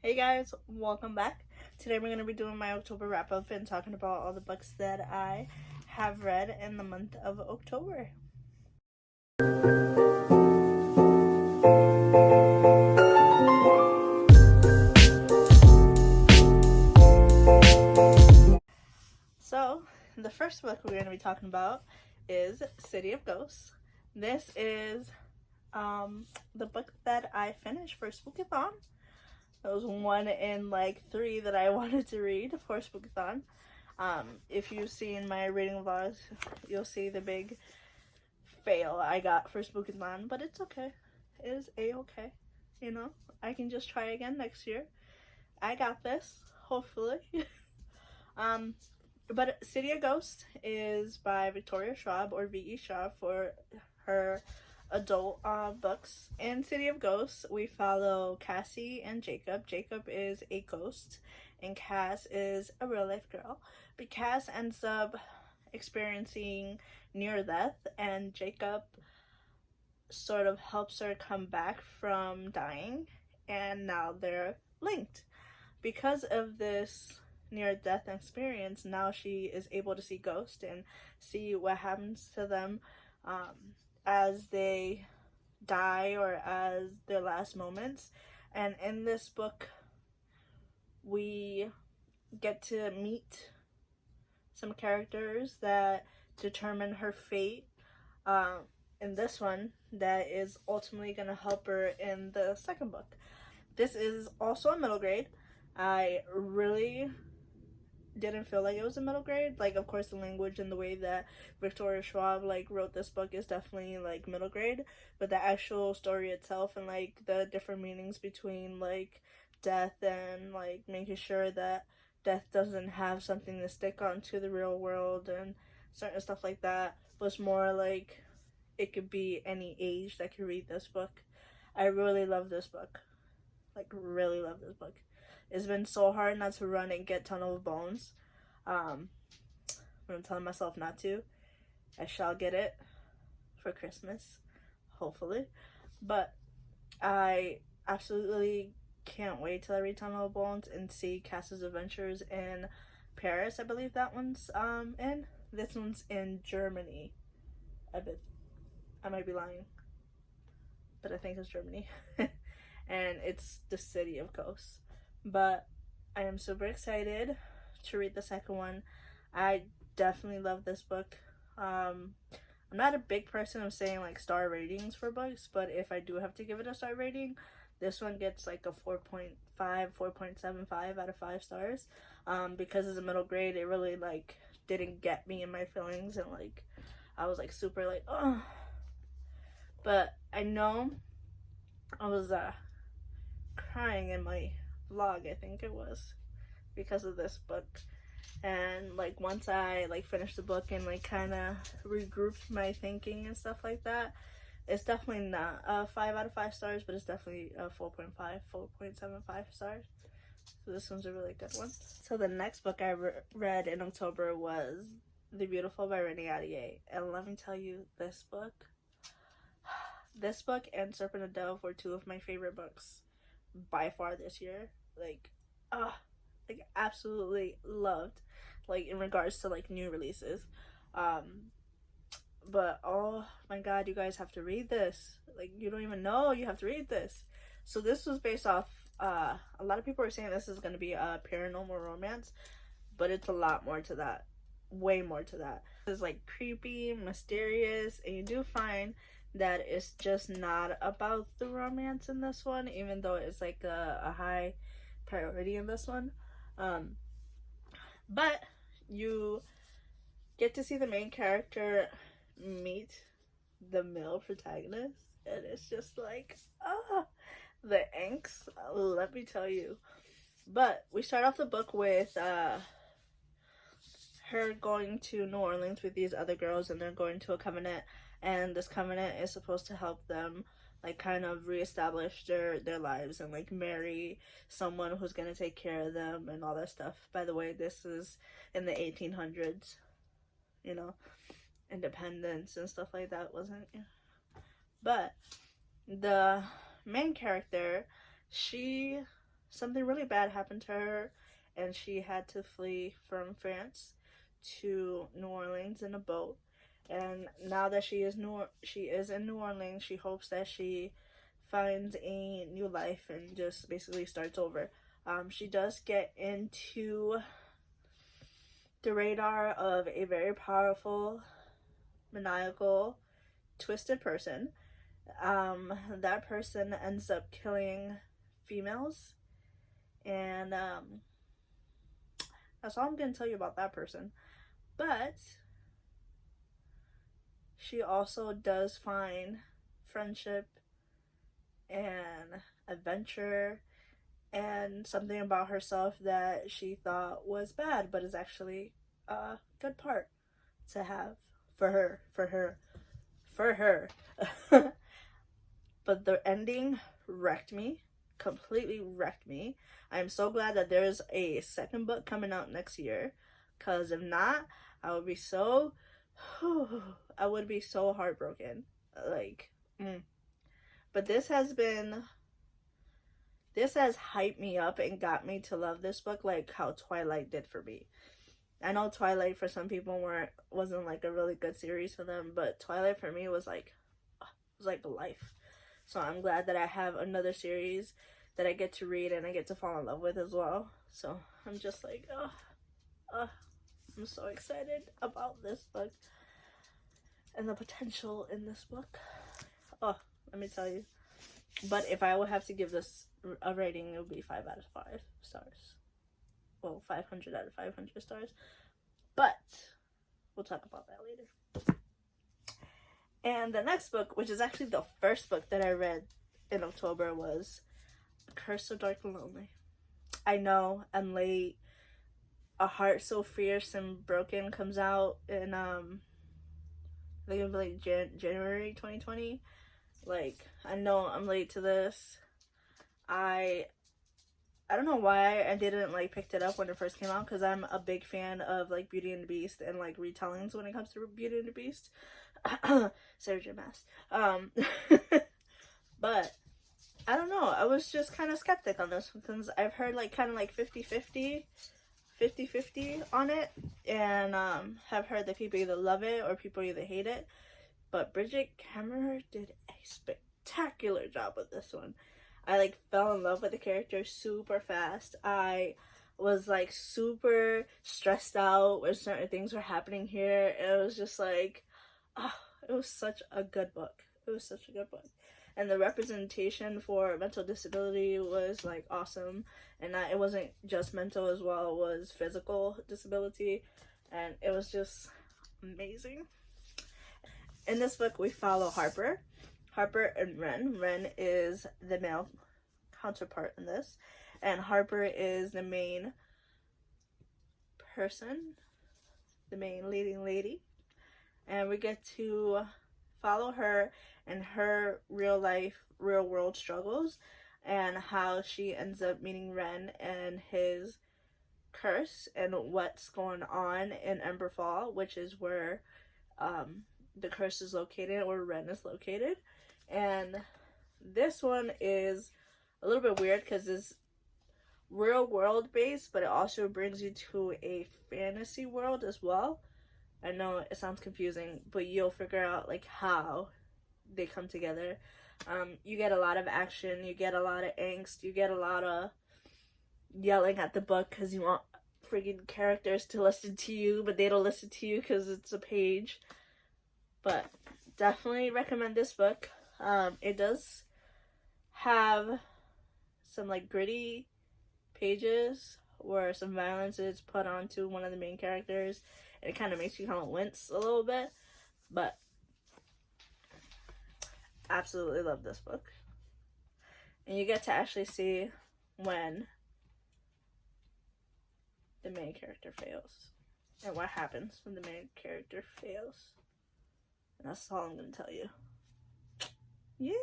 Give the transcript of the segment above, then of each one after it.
Hey guys, welcome back. Today we're going to be doing my October wrap up and talking about all the books that I have read in the month of October. So, the first book we're going to be talking about is City of Ghosts. This is the book that I finished for Spookathon. That was one in like 3 that I wanted to read for Spookathon. If you've seen my reading vlogs, you'll see the big fail I got for Spookathon, but it's okay. It is a-okay. You know, I can just try again next year. I got this, hopefully. But City of Ghosts is by Victoria Schwab, or V.E. Schwab for her adult books. In City of Ghosts, we follow Cassie and Jacob. Jacob is a ghost, and Cass is a real life girl. But Cass ends up experiencing near death, and Jacob sort of helps her come back from dying, and now they're linked. Because of this near death experience, now she is able to see ghosts and see what happens to them as they die or as their last moments. And in this book, we get to meet some characters that determine her fate. In this one, that is ultimately going to help her in the second book. This is also a middle grade. I really didn't feel like it was a middle grade. Like, of course, the language and the way that Victoria Schwab like wrote this book is definitely like middle grade, but the actual story itself and like the different meanings between like death and like making sure that death doesn't have something to stick onto the real world and certain stuff like that was more like it could be any age that could read this book. I really love this book. Like, really love this book. It's been so hard not to run and get Tunnel of Bones. I'm telling myself not to. I shall get it for Christmas, hopefully. But I absolutely can't wait till I read Tunnel of Bones and see Cass's adventures in Paris. I believe that one's in. This one's in Germany. I might be lying, but I think it's Germany. And it's the City of Ghosts. But I am super excited to read the second one. I definitely love this book. I'm not a big person of saying like star ratings for books, but if I do have to give it a star rating, this one gets like a 4.5, 4.75 out of 5 stars. Because it's a middle grade, it really like didn't get me in my feelings, and like I was like super like, oh. But I know I was crying in my vlog, I think it was, because of this book. And like once I like finished the book and like kind of regrouped my thinking and stuff like that, it's definitely not a 5 out of 5 stars, but it's definitely a 4.5, 4.75 stars. So this one's a really good one. So the next book I read in October was The Beautiful by Renee, Ahdeih. And let me tell you, this book and Serpent and Dove were 2 of my favorite books by far this year. Like absolutely loved, like in regards to like new releases. But oh my god, you guys have to read this. Like, you don't even know, you have to read this. So this was based off a lot of people are saying this is going to be a paranormal romance, but it's a lot more to that, way more to that. It's like creepy, mysterious, and you do find that it's just not about the romance in this one, even though it's like a high priority in this one. But you get to see the main character meet the male protagonist, and it's just like, the angst, let me tell you. But we start off the book with her going to New Orleans with these other girls, and they're going to a covenant, and this covenant is supposed to help them like kind of reestablish their lives and like marry someone who's gonna take care of them and all that stuff. By the way, this is in the 1800s, you know, independence and stuff like that wasn't. But the main character, she something really bad happened to her, and she had to flee from France to New Orleans in a boat. And now that she is in New Orleans, she hopes that she finds a new life and just basically starts over. She does get into the radar of a very powerful, maniacal, twisted person. That person ends up killing females, and that's all I'm gonna tell you about that person. But she also does find friendship and adventure and something about herself that she thought was bad, but is actually a good part to have for her. But the ending wrecked me, completely wrecked me. I'm so glad that there's a second book coming out next year, because if not, I would be so heartbroken. But this has hyped me up and got me to love this book like how Twilight did for me. I know Twilight for some people wasn't like a really good series for them, but Twilight for me was like life. So I'm glad that I have another series that I get to read and I get to fall in love with as well. So I'm just like, I'm so excited about this book and the potential in this book. Let me tell you. But if I would have to give this a rating, it would be 5 out of 5 stars. Well, 500 out of 500 stars. But we'll talk about that later. And the next book, which is actually the first book that I read in October, was Curse of Dark and Lonely. I know I'm late. A Heart So Fierce and Broken comes out in I think it was like January 2020. Like, I know I'm late to this. I don't know why I didn't like picked it up when it first came out, because I'm a big fan of like Beauty and the Beast and like retellings when it comes to Beauty and the Beast. Sarah J. Maas. But I don't know. I was just kind of skeptic on this because I've heard like kind of like 50-50 on it, and have heard that people either love it or people either hate it. But Brigid Kemmerer did a spectacular job with this one. I like fell in love with the character super fast. I was like super stressed out when certain things were happening here. It was just like, it was such a good book. And the representation for mental disability was like awesome. And that it wasn't just mental as well, it was physical disability. And it was just amazing. In this book, we follow Harper and Ren. Ren is the male counterpart in this, and Harper is the main person, the main leading lady, and we get to follow her and her real world struggles, and how she ends up meeting Ren and his curse, and what's going on in Emberfall, which is where the curse is located, where Ren is located. And this one is a little bit weird because it's real world based, but it also brings you to a fantasy world as well. I know it sounds confusing, but you'll figure out like how they come together. You get a lot of action, you get a lot of angst, you get a lot of yelling at the book because you want freaking characters to listen to you, but they don't listen to you because it's a page. But definitely recommend this book. It does have some like gritty pages where some violence is put onto one of the main characters, and it kind of makes you kind of wince a little bit. But absolutely love this book. And you get to actually see when the main character fails and what happens when the main character fails. And that's all I'm going to tell you. Yay!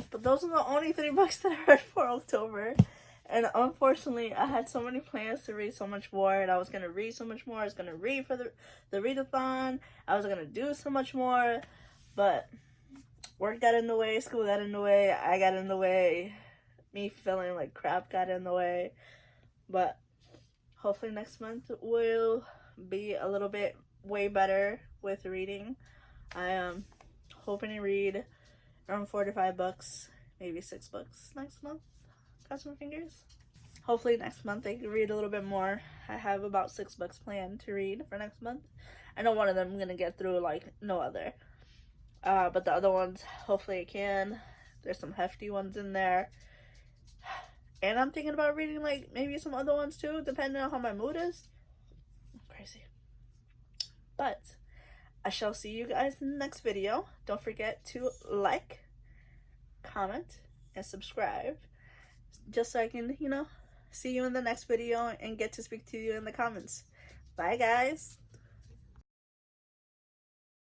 But those are the only 3 books that I read for October. And unfortunately, I had so many plans to read so much more. And I was going to read so much more. I was going to read for the readathon. I was going to do so much more. But work got in the way. School got in the way. I got in the way. me feeling like crap got in the way. But hopefully next month will be a little bit way better with reading. I am hoping to read around 4 to 5 books, maybe 6 books next month. Cross my fingers. Hopefully next month I can read a little bit more. I have about 6 books planned to read for next month. I know one of them I'm gonna get through like no other. But the other ones, hopefully I can. There's some hefty ones in there. And I'm thinking about reading like maybe some other ones too, depending on how my mood is. Crazy. But I shall see you guys in the next video. Don't forget to like, comment, and subscribe. Just so I can, see you in the next video and get to speak to you in the comments. Bye, guys.